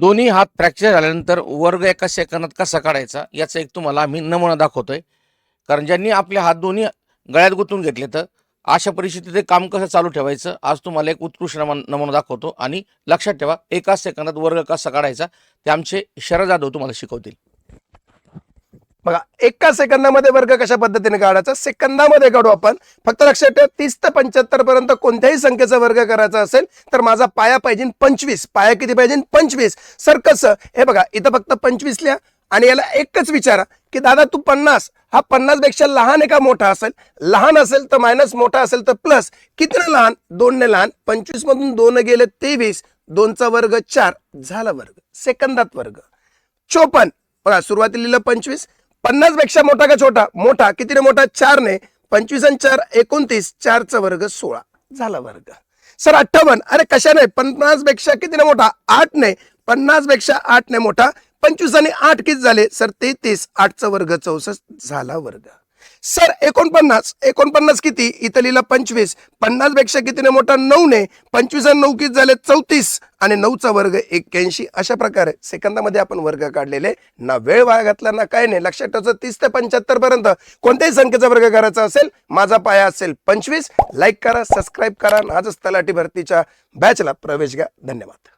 दोन्ही हात फ्रॅक्चर झाल्यानंतर वर्ग एका सेकंदात कसा काढायचा याचा एक तुम्हाला आम्ही नमुना दाखवतोय. कारण ज्यांनी आपले हात दोन्ही गळ्यात गुंतवून घेतले तर अशा परिस्थितीत ते काम कसं चालू ठेवायचं आज तुम्हाला एक उत्कृष्ट नमुना दाखवतो. आणि लक्षात ठेवा एका सेकंदात वर्ग कसा काढायचा ते आमचे शरद जाधव तुम्हाला शिकवतील. बघा, एका सेकंदामध्ये वर्ग कशा पद्धतीने काढायचा सेकंदामध्ये काढू आपण. फक्त लक्षात ठेवा 30 ते 75 पर्यंत कोणत्याही संख्येचा वर्ग करायचा असेल तर माझा पाया पाहिजे 25. पाया किती पाहिजे 25. सर कसं? हे बघा, इथं फक्त 25 लिहा आणि याला एकच विचारा की दादा तू 50 हा 50 पेक्षा लहान आहे का मोठा असेल? लहान असेल तर मायनस, मोठा असेल तर प्लस. कितीने लहान? 2 ने लहान. 25 मधून 2 गेले 23, 2चा वर्ग 4 झाला वर्ग. सेकंदात वर्ग. 54 बघा, सुरुवातीला लिहिलं 25. 50 पेक्षा मोठा का छोटा? मोठा. कितीने मोठा? 4 ने. 25 आणि 4 29, 4चा वर्ग 16 झाला वर्ग. सर 58, अरे कशाने? 50 पेक्षा कितीने मोठा? 8 ने. 50 पेक्षा 8 ने मोठा. 25 आणि 8 किती झाले? सर 33, 8चा वर्ग 64 झाला वर्ग. सर 49 किती? इथं लिहिलं 25. 50 पेक्षा कितीने मोठा? 9 ने. 25 आणि 9 किती झाले? 34 आणि 9चा वर्ग 81. अशा प्रकारे सेकंदामध्ये आपण वर्ग काढलेले. ना वेळ वाया घातला ना काय नाही. लक्षात ठेवायचं 30 ते 75 पर्यंत कोणत्याही संख्येचा वर्ग करायचा असेल माझा पाया असेल 25. लाईक करा, सबस्क्राईब करा, आजच तलाठी भरतीच्या बॅचला प्रवेश घ्या. धन्यवाद.